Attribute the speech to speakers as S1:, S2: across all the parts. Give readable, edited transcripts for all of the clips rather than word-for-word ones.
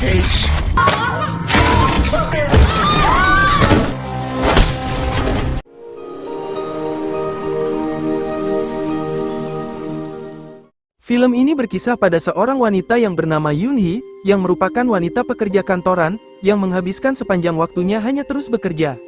S1: Film ini berkisah pada seorang wanita yang bernama Yoon-hee, yang merupakan wanita pekerja kantoran, yang menghabiskan sepanjang waktunya hanya terus bekerja.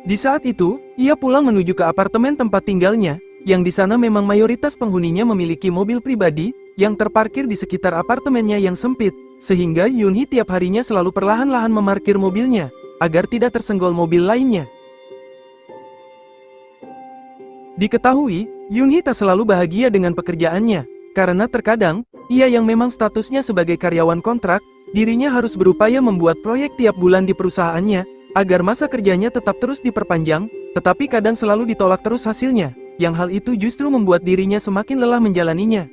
S1: Di saat itu, ia pulang menuju ke apartemen tempat tinggalnya, yang di sana memang mayoritas penghuninya memiliki mobil pribadi, yang terparkir di sekitar apartemennya yang sempit, sehingga Yoon-hee tiap harinya selalu perlahan-lahan memarkir mobilnya, agar tidak tersenggol mobil lainnya. Diketahui, Yoon-hee tak selalu bahagia dengan pekerjaannya, karena terkadang, ia yang memang statusnya sebagai karyawan kontrak, dirinya harus berupaya membuat proyek tiap bulan di perusahaannya, agar masa kerjanya tetap terus diperpanjang, tetapi kadang selalu ditolak terus hasilnya, yang hal itu justru membuat dirinya semakin lelah menjalaninya.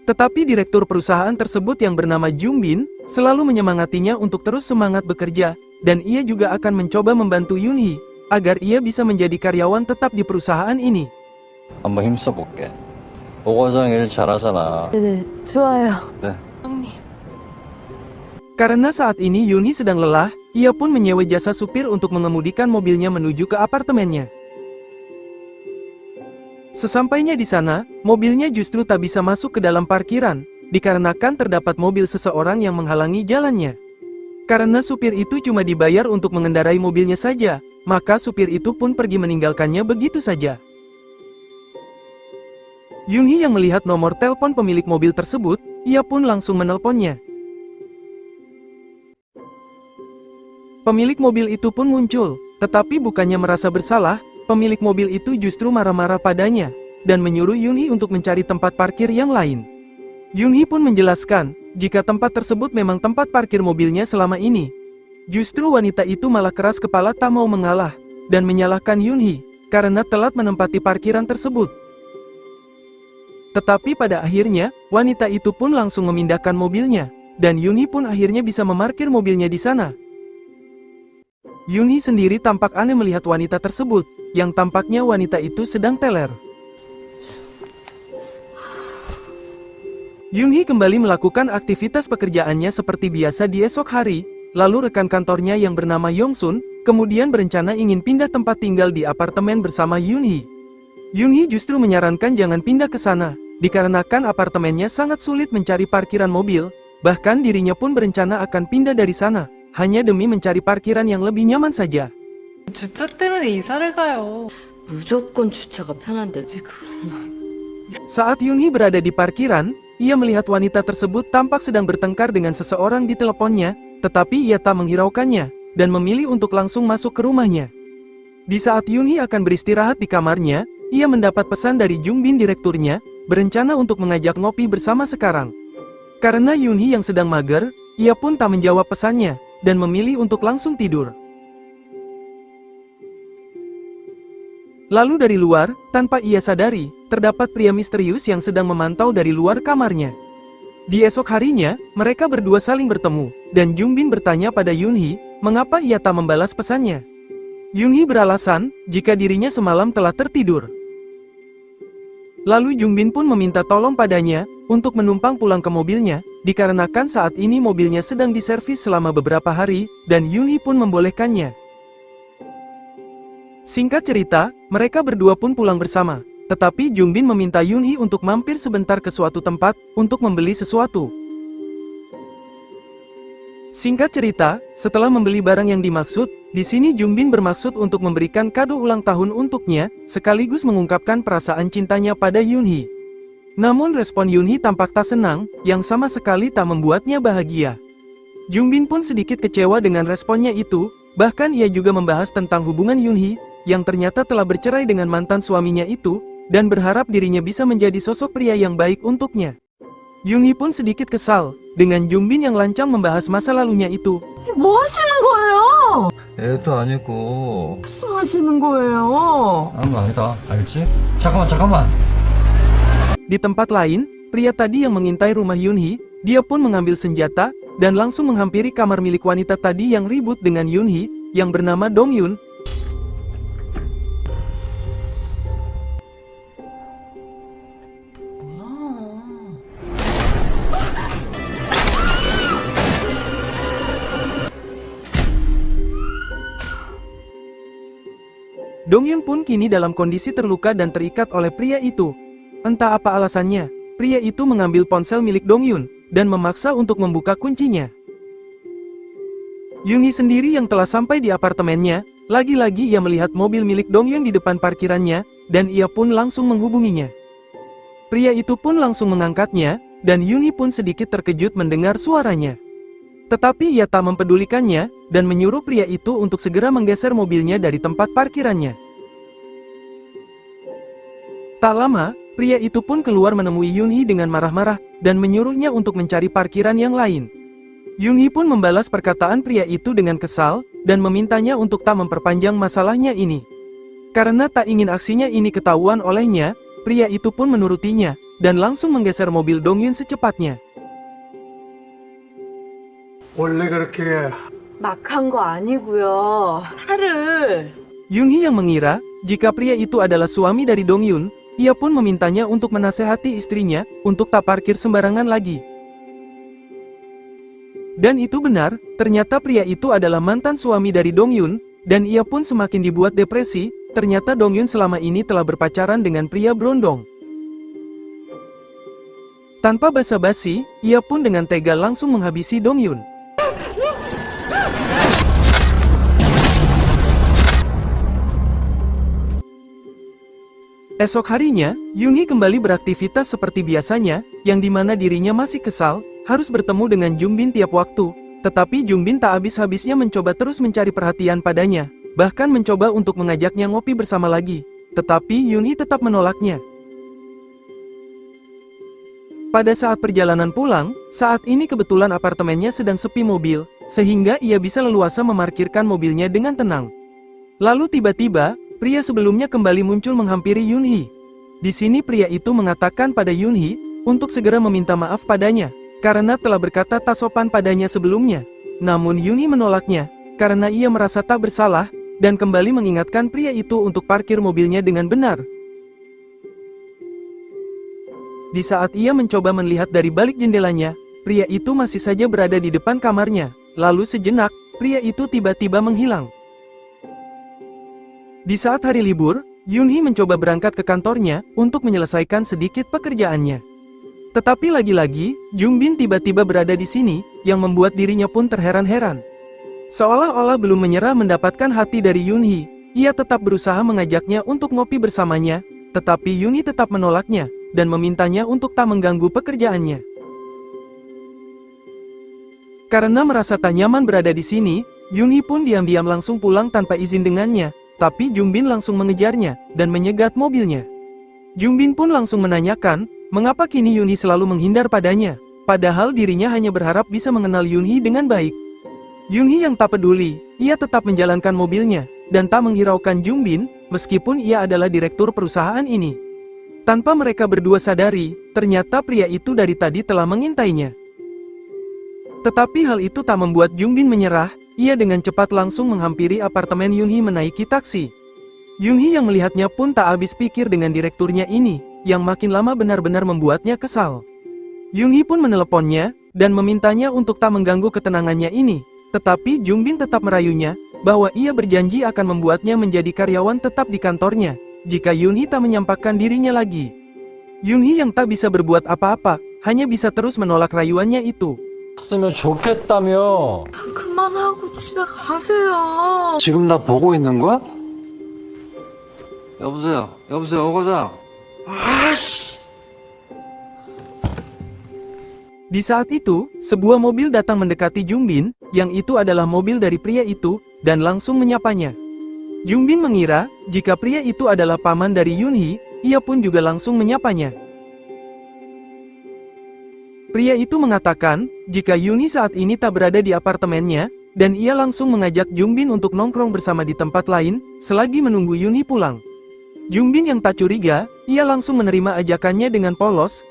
S1: Tetapi direktur perusahaan tersebut yang bernama Jung Bin, selalu menyemangatinya untuk terus semangat bekerja, dan ia juga akan mencoba membantu Yoon-hee, agar ia bisa menjadi karyawan tetap di perusahaan ini.
S2: 한번 힘써볼게. 보고장 일 잘하잖아.
S3: 네, 좋아요.
S2: 네.
S3: 형님.
S1: Karena saat ini Yoon-hee sedang lelah, ia pun menyewa jasa supir untuk mengemudikan mobilnya menuju ke apartemennya. Sesampainya di sana, mobilnya justru tak bisa masuk ke dalam parkiran, dikarenakan terdapat mobil seseorang yang menghalangi jalannya. Karena supir itu cuma dibayar untuk mengendarai mobilnya saja, maka supir itu pun pergi meninggalkannya begitu saja. Yoon-hee yang melihat nomor telepon pemilik mobil tersebut, ia pun langsung menelponnya. Pemilik mobil itu pun muncul, tetapi bukannya merasa bersalah, pemilik mobil itu justru marah-marah padanya, dan menyuruh Yoon-hee untuk mencari tempat parkir yang lain. Yoon-hee pun menjelaskan, jika tempat tersebut memang tempat parkir mobilnya selama ini. Justru wanita itu malah keras kepala tak mau mengalah, dan menyalahkan Yoon-hee, karena telat menempati parkiran tersebut. Tetapi pada akhirnya, wanita itu pun langsung memindahkan mobilnya, dan Yoon-hee pun akhirnya bisa memarkir mobilnya di sana. Yoon-hee sendiri tampak aneh melihat wanita tersebut, yang tampaknya wanita itu sedang teler. Yoon-hee kembali melakukan aktivitas pekerjaannya seperti biasa di esok hari, lalu rekan kantornya yang bernama Yong-sun, kemudian berencana ingin pindah tempat tinggal di apartemen bersama Yoon-hee. Yoon-hee justru menyarankan jangan pindah ke sana, dikarenakan apartemennya sangat sulit mencari parkiran mobil, bahkan dirinya pun berencana akan pindah dari sana, hanya demi mencari parkiran yang lebih nyaman saja.
S3: 주차 때문에 이사를 가요. 무조건 주차가 편한데 지금.
S1: Saat Yoon-hee berada di parkiran, ia melihat wanita tersebut tampak sedang bertengkar dengan seseorang di teleponnya, tetapi ia tak menghiraukannya, dan memilih untuk langsung masuk ke rumahnya. Di saat Yoon-hee akan beristirahat di kamarnya, ia mendapat pesan dari Jung Bin direkturnya, berencana untuk mengajak ngopi bersama sekarang. Karena Yoon-hee yang sedang mager, ia pun tak menjawab pesannya, dan memilih untuk langsung tidur. Lalu dari luar, tanpa ia sadari, terdapat pria misterius yang sedang memantau dari luar kamarnya. Di esok harinya, mereka berdua saling bertemu, dan Jung Bin bertanya pada Yoon-hee, mengapa ia tak membalas pesannya. Yoon-hee beralasan, jika dirinya semalam telah tertidur. Lalu Jung Bin pun meminta tolong padanya, untuk menumpang pulang ke mobilnya, dikarenakan saat ini mobilnya sedang diservis selama beberapa hari, dan Yoon-hee pun membolehkannya. Singkat cerita, mereka berdua pun pulang bersama, tetapi Jung Bin meminta Yoon-hee untuk mampir sebentar ke suatu tempat, untuk membeli sesuatu. Singkat cerita, setelah membeli barang yang dimaksud, di sini Jung Bin bermaksud untuk memberikan kado ulang tahun untuknya, sekaligus mengungkapkan perasaan cintanya pada Yoon-hee. Namun respon Yoon-hee tampak tak senang, yang sama sekali tak membuatnya bahagia. Jung Bin pun sedikit kecewa dengan responnya itu, bahkan ia juga membahas tentang hubungan Yoon-hee, yang ternyata telah bercerai dengan mantan suaminya itu, dan berharap dirinya bisa menjadi sosok pria yang baik untuknya. Yoon-hee pun sedikit kesal, dengan Jung Bin yang lancang membahas masa lalunya itu.
S3: 뭐 하시는 거예요?
S2: 애도 아니고.
S3: 말씀하시는 거예요?
S2: 아무 거 아니다. 알지? 잠깐만.
S1: Di tempat lain, pria tadi yang mengintai rumah Yoon-hee, dia pun mengambil senjata, dan langsung menghampiri kamar milik wanita tadi yang ribut dengan Yoon-hee, yang bernama Dong-yoon. Dongyun pun kini dalam kondisi terluka dan terikat oleh pria itu. Entah apa alasannya, pria itu mengambil ponsel milik Dongyun dan memaksa untuk membuka kuncinya. Yunhee sendiri yang telah sampai di apartemennya, lagi-lagi ia melihat mobil milik Dongyun di depan parkirannya, dan ia pun langsung menghubunginya. Pria itu pun langsung mengangkatnya, dan Yunhee pun sedikit terkejut mendengar suaranya. Tetapi ia tak mempedulikannya, dan menyuruh pria itu untuk segera menggeser mobilnya dari tempat parkirannya. Tak lama, pria itu pun keluar menemui Yunhee dengan marah-marah, dan menyuruhnya untuk mencari parkiran yang lain. Yunhee pun membalas perkataan pria itu dengan kesal, dan memintanya untuk tak memperpanjang masalahnya ini. Karena tak ingin aksinya ini ketahuan olehnya, pria itu pun menurutinya, dan langsung menggeser mobil Dongyun secepatnya.
S4: 원래 그렇게
S5: 막 한 거 아니고요. 차를
S1: Yunhee yang mengira, jika pria itu adalah suami dari Dongyun, ia pun memintanya untuk menasehati istrinya, untuk tak parkir sembarangan lagi. Dan itu benar, ternyata pria itu adalah mantan suami dari Dongyun, dan ia pun semakin dibuat depresi, ternyata Dongyun selama ini telah berpacaran dengan pria berondong. Tanpa basa-basi, ia pun dengan tega langsung menghabisi Dongyun. Esok harinya, Yunhee kembali beraktivitas seperti biasanya, yang dimana dirinya masih kesal, harus bertemu dengan Junbin tiap waktu. Tetapi Junbin tak habis-habisnya mencoba terus mencari perhatian padanya, bahkan mencoba untuk mengajaknya ngopi bersama lagi. Tetapi Yunhee tetap menolaknya. Pada saat perjalanan pulang, saat ini kebetulan apartemennya sedang sepi mobil, sehingga ia bisa leluasa memarkirkan mobilnya dengan tenang. Lalu tiba-tiba, pria sebelumnya kembali muncul menghampiri Yunhee. Di sini pria itu mengatakan pada Yunhee untuk segera meminta maaf padanya, karena telah berkata tak sopan padanya sebelumnya. Namun Yunhee menolaknya, karena ia merasa tak bersalah, dan kembali mengingatkan pria itu untuk parkir mobilnya dengan benar. Di saat ia mencoba melihat dari balik jendelanya, pria itu masih saja berada di depan kamarnya. Lalu sejenak, pria itu tiba-tiba menghilang. Di saat hari libur, Yunhee mencoba berangkat ke kantornya untuk menyelesaikan sedikit pekerjaannya. Tetapi lagi-lagi, Junbin tiba-tiba berada di sini, yang membuat dirinya pun terheran-heran. Seolah-olah belum menyerah mendapatkan hati dari Yunhee, ia tetap berusaha mengajaknya untuk ngopi bersamanya, tetapi Yunhee tetap menolaknya, dan memintanya untuk tak mengganggu pekerjaannya. Karena merasa tak nyaman berada di sini, Yunhee pun diam-diam langsung pulang tanpa izin dengannya. Tapi Junbin langsung mengejarnya, dan menyegat mobilnya. Junbin pun langsung menanyakan, mengapa kini Yunhee selalu menghindar padanya, padahal dirinya hanya berharap bisa mengenal Yunhee dengan baik. Yunhee yang tak peduli, ia tetap menjalankan mobilnya, dan tak menghiraukan Junbin, meskipun ia adalah direktur perusahaan ini. Tanpa mereka berdua sadari, ternyata pria itu dari tadi telah mengintainya. Tetapi hal itu tak membuat Junbin menyerah. Ia dengan cepat langsung menghampiri apartemen Yunhee menaiki taksi. Yunhee yang melihatnya pun tak habis pikir dengan direkturnya ini, yang makin lama benar-benar membuatnya kesal. Yunhee pun meneleponnya, dan memintanya untuk tak mengganggu ketenangannya ini. Tetapi Junbin tetap merayunya, bahwa ia berjanji akan membuatnya menjadi karyawan tetap di kantornya, jika Yunhee tak menyampaikan dirinya lagi. Yunhee yang tak bisa berbuat apa-apa, hanya bisa terus menolak rayuannya itu.
S2: 쓰면 좋겠다며.
S5: 그만하고 집에 가세요.
S2: 지금 나 보고 있는 거야? 여보세요, 오 과장.
S1: Di saat itu, sebuah mobil datang mendekati Junbin, yang itu adalah mobil dari pria itu, dan langsung menyapanya. Junbin mengira, jika pria itu adalah paman dari Yunhee, ia pun juga langsung menyapanya. Pria itu mengatakan, jika Yunhee saat ini tak berada di apartemennya, dan ia langsung mengajak Junbin untuk nongkrong bersama di tempat lain, selagi menunggu Yunhee pulang. Junbin yang tak curiga, ia langsung menerima ajakannya dengan polos.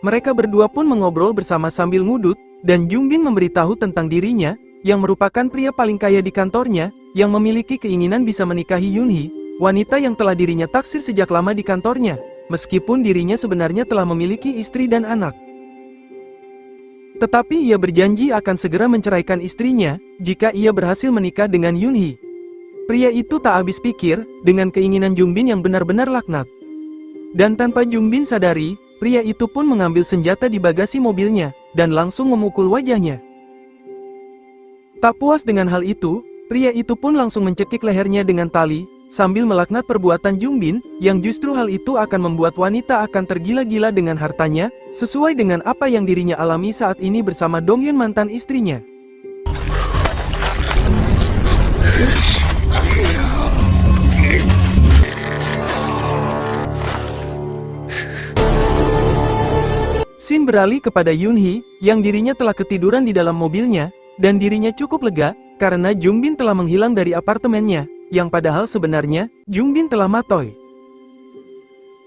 S1: Mereka berdua pun mengobrol bersama sambil ngudut, dan Junbin memberitahu tentang dirinya, yang merupakan pria paling kaya di kantornya, yang memiliki keinginan bisa menikahi Yunhee, wanita yang telah dirinya taksir sejak lama di kantornya. Meskipun dirinya sebenarnya telah memiliki istri dan anak. Tetapi ia berjanji akan segera menceraikan istrinya, jika ia berhasil menikah dengan Yunhee. Pria itu tak habis pikir dengan keinginan Jungbin yang benar-benar laknat. Dan tanpa Jungbin sadari, pria itu pun mengambil senjata di bagasi mobilnya dan langsung memukul wajahnya. Tak puas dengan hal itu, pria itu pun langsung mencekik lehernya dengan tali, sambil melaknat perbuatan Jungbin, yang justru hal itu akan membuat wanita akan tergila-gila dengan hartanya, sesuai dengan apa yang dirinya alami saat ini bersama Dongyun mantan istrinya. Scene beralih kepada Yoonhee, yang dirinya telah ketiduran di dalam mobilnya, dan dirinya cukup lega, karena Jungbin telah menghilang dari apartemennya, yang padahal sebenarnya, Jungbin telah matoy.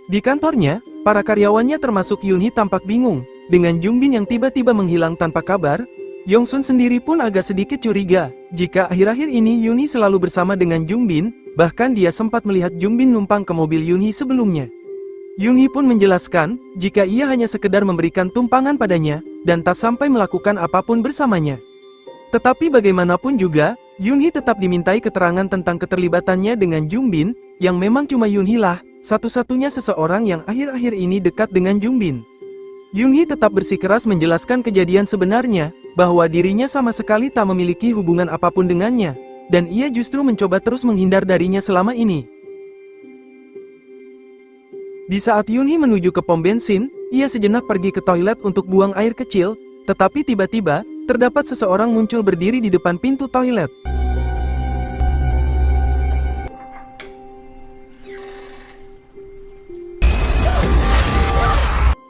S1: Di kantornya, para karyawannya termasuk Yoonhee tampak bingung, dengan Jungbin yang tiba-tiba menghilang tanpa kabar. Yongsun sendiri pun agak sedikit curiga, jika akhir-akhir ini Yoonhee selalu bersama dengan Jungbin, bahkan dia sempat melihat Jungbin numpang ke mobil Yoonhee sebelumnya. Yoonhee pun menjelaskan, jika ia hanya sekedar memberikan tumpangan padanya, dan tak sampai melakukan apapun bersamanya. Tetapi bagaimanapun juga, Yoonhee tetap dimintai keterangan tentang keterlibatannya dengan Jungbin, yang memang cuma Yoonhee lah, satu-satunya seseorang yang akhir-akhir ini dekat dengan Jungbin. Yoonhee tetap bersikeras menjelaskan kejadian sebenarnya, bahwa dirinya sama sekali tak memiliki hubungan apapun dengannya, dan ia justru mencoba terus menghindar darinya selama ini. Di saat Yoonhee menuju ke pom bensin, ia sejenak pergi ke toilet untuk buang air kecil, tetapi tiba-tiba, terdapat seseorang muncul berdiri di depan pintu toilet.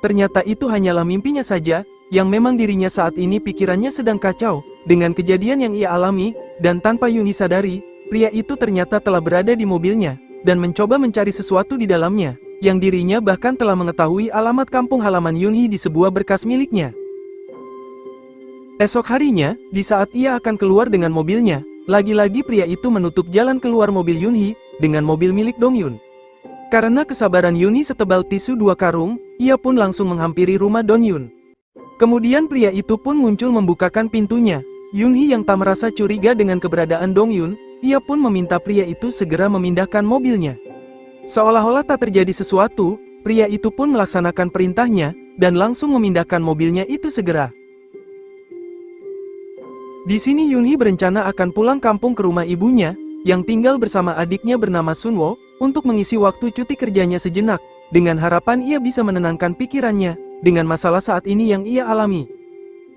S1: Ternyata itu hanyalah mimpinya saja, yang memang dirinya saat ini pikirannya sedang kacau, dengan kejadian yang ia alami, dan tanpa Yoonhee sadari, pria itu ternyata telah berada di mobilnya, dan mencoba mencari sesuatu di dalamnya, yang dirinya bahkan telah mengetahui alamat kampung halaman Yoonhee di sebuah berkas miliknya. Esok harinya, di saat ia akan keluar dengan mobilnya, lagi-lagi pria itu menutup jalan keluar mobil Yoonhee, dengan mobil milik Dongyun. Karena kesabaran Yoonhee setebal tisu 2 karung, ia pun langsung menghampiri rumah Dongyun. Kemudian pria itu pun muncul membukakan pintunya. Yoonhee yang tak merasa curiga dengan keberadaan Dongyun, ia pun meminta pria itu segera memindahkan mobilnya. Seolah-olah tak terjadi sesuatu, pria itu pun melaksanakan perintahnya, dan langsung memindahkan mobilnya itu segera. Di sini Yoonhee berencana akan pulang kampung ke rumah ibunya, yang tinggal bersama adiknya bernama Sunwo, untuk mengisi waktu cuti kerjanya sejenak, dengan harapan ia bisa menenangkan pikirannya, dengan masalah saat ini yang ia alami.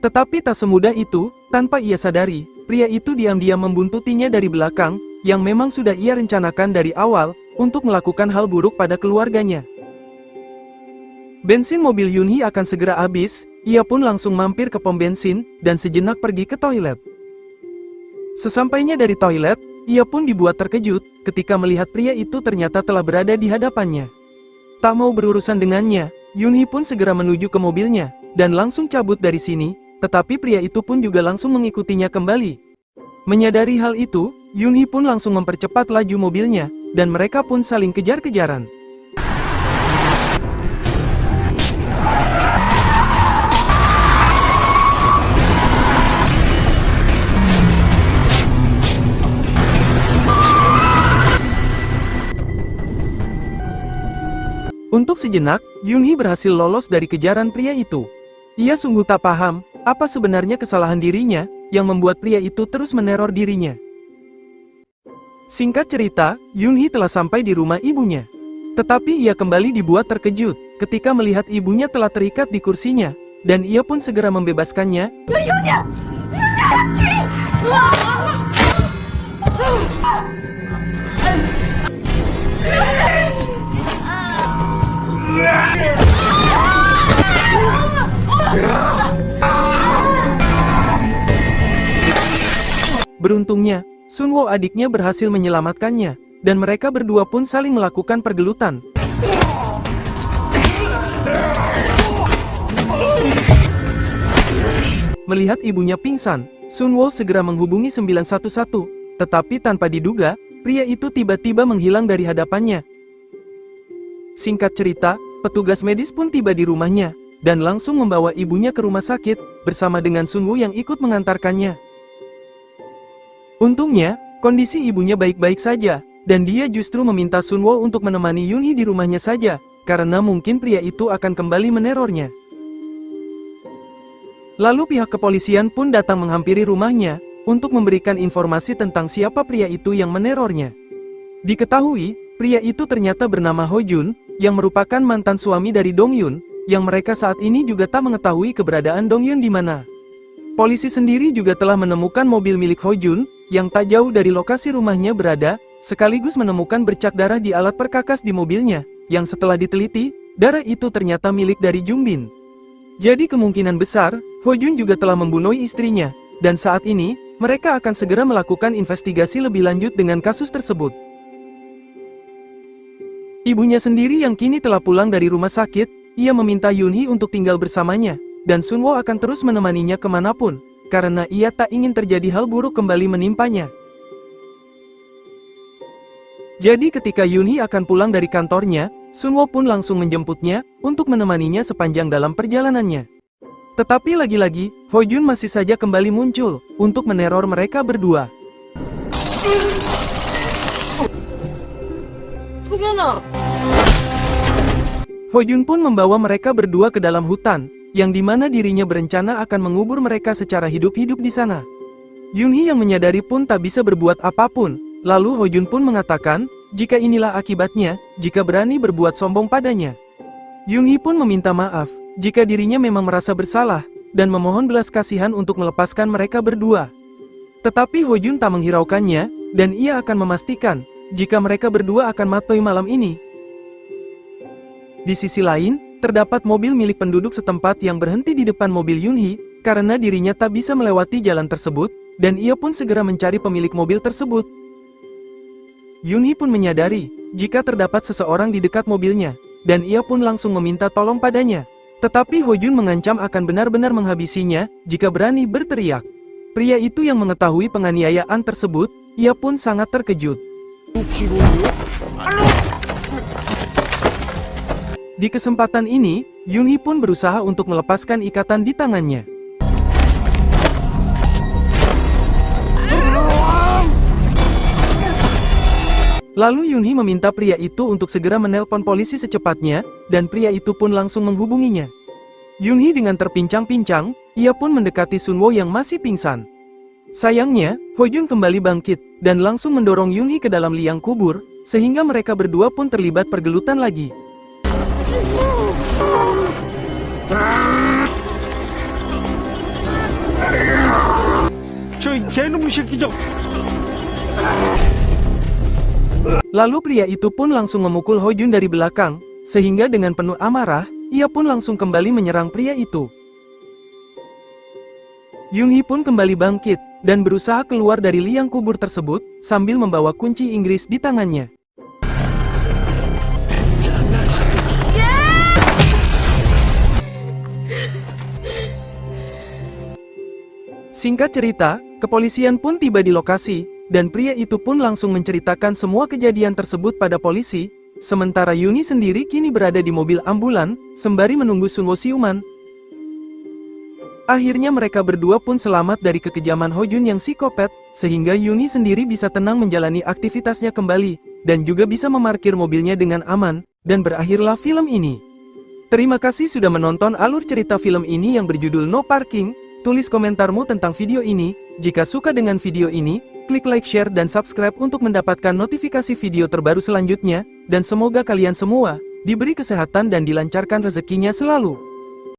S1: Tetapi tak semudah itu, tanpa ia sadari, pria itu diam-diam membuntutinya dari belakang, yang memang sudah ia rencanakan dari awal, untuk melakukan hal buruk pada keluarganya. Bensin mobil Yoonhee akan segera habis, ia pun langsung mampir ke pom bensin, dan sejenak pergi ke toilet. Sesampainya dari toilet, ia pun dibuat terkejut, ketika melihat pria itu ternyata telah berada di hadapannya. Tak mau berurusan dengannya, Yoonhee pun segera menuju ke mobilnya, dan langsung cabut dari sini, tetapi pria itu pun juga langsung mengikutinya kembali. Menyadari hal itu, Yoonhee pun langsung mempercepat laju mobilnya, dan mereka pun saling kejar-kejaran. Untuk sejenak, Yoonhee berhasil lolos dari kejaran pria itu. Ia sungguh tak paham, apa sebenarnya kesalahan dirinya, yang membuat pria itu terus meneror dirinya. Singkat cerita, Yoonhee telah sampai di rumah ibunya. Tetapi ia kembali dibuat terkejut, ketika melihat ibunya telah terikat di kursinya, dan ia pun segera membebaskannya. Beruntungnya, Sunwo adiknya berhasil menyelamatkannya, dan mereka berdua pun saling melakukan pergelutan. Melihat ibunya pingsan, Sunwo segera menghubungi 911, tetapi tanpa diduga, pria itu tiba-tiba menghilang dari hadapannya. Singkat cerita, petugas medis pun tiba di rumahnya, dan langsung membawa ibunya ke rumah sakit, bersama dengan Sunwo yang ikut mengantarkannya. Untungnya, kondisi ibunya baik-baik saja, dan dia justru meminta Sunwo untuk menemani Yunhee di rumahnya saja, karena mungkin pria itu akan kembali menerornya. Lalu pihak kepolisian pun datang menghampiri rumahnya, untuk memberikan informasi tentang siapa pria itu yang menerornya. Diketahui, pria itu ternyata bernama Ho Jun, yang merupakan mantan suami dari Dong Yun, yang mereka saat ini juga tak mengetahui keberadaan Dong Yun di mana. Polisi sendiri juga telah menemukan mobil milik Ho Jun, yang tak jauh dari lokasi rumahnya berada, sekaligus menemukan bercak darah di alat perkakas di mobilnya, yang setelah diteliti, darah itu ternyata milik dari Jung Bin. Jadi kemungkinan besar, Ho Jun juga telah membunuh istrinya, dan saat ini, mereka akan segera melakukan investigasi lebih lanjut dengan kasus tersebut. Ibunya sendiri yang kini telah pulang dari rumah sakit, ia meminta Yunhee untuk tinggal bersamanya, dan Sunwo akan terus menemaninya kemanapun, karena ia tak ingin terjadi hal buruk kembali menimpanya. Jadi ketika Yunhee akan pulang dari kantornya, Sunwo pun langsung menjemputnya, untuk menemaninya sepanjang dalam perjalanannya. Tetapi lagi-lagi, Ho Jun masih saja kembali muncul, untuk meneror mereka berdua. Ho Jun pun membawa mereka berdua ke dalam hutan, yang dimana dirinya berencana akan mengubur mereka secara hidup-hidup di sana. Yunhee yang menyadari pun tak bisa berbuat apapun, lalu Ho Jun pun mengatakan, jika inilah akibatnya, jika berani berbuat sombong padanya. Yunhee pun meminta maaf, jika dirinya memang merasa bersalah, dan memohon belas kasihan untuk melepaskan mereka berdua. Tetapi Ho Jun tak menghiraukannya, dan ia akan memastikan, jika mereka berdua akan mati malam ini. Di sisi lain, terdapat mobil milik penduduk setempat yang berhenti di depan mobil Yunhee, karena dirinya tak bisa melewati jalan tersebut, dan ia pun segera mencari pemilik mobil tersebut. Yunhee pun menyadari, jika terdapat seseorang di dekat mobilnya, dan ia pun langsung meminta tolong padanya. Tetapi Ho Jun mengancam akan benar-benar menghabisinya, jika berani berteriak. Pria itu yang mengetahui penganiayaan tersebut, ia pun sangat terkejut. Di kesempatan ini, Yunhee pun berusaha untuk melepaskan ikatan di tangannya. Lalu Yunhee meminta pria itu untuk segera menelpon polisi secepatnya, dan pria itu pun langsung menghubunginya. Yunhee dengan terpincang-pincang, ia pun mendekati Sunwo yang masih pingsan. Sayangnya, Ho Jun kembali bangkit, dan langsung mendorong Yunhee ke dalam liang kubur, sehingga mereka berdua pun terlibat pergelutan lagi. Lalu pria itu pun langsung memukul Ho Jun dari belakang, sehingga dengan penuh amarah, ia pun langsung kembali menyerang pria itu. Yunhee pun kembali bangkit, dan berusaha keluar dari liang kubur tersebut, sambil membawa kunci Inggris di tangannya. Singkat cerita, kepolisian pun tiba di lokasi, dan pria itu pun langsung menceritakan semua kejadian tersebut pada polisi, sementara Yunhee sendiri kini berada di mobil ambulan, sembari menunggu Sunwo siuman. Akhirnya mereka berdua pun selamat dari kekejaman Ho Jun yang psikopat, sehingga Yunhee sendiri bisa tenang menjalani aktivitasnya kembali, dan juga bisa memarkir mobilnya dengan aman, dan berakhirlah film ini. Terima kasih sudah menonton alur cerita film ini yang berjudul No Parking. Tulis komentarmu tentang video ini. Jika suka dengan video ini, klik like, share, dan subscribe untuk mendapatkan notifikasi video terbaru selanjutnya, dan semoga kalian semua diberi kesehatan dan dilancarkan rezekinya selalu.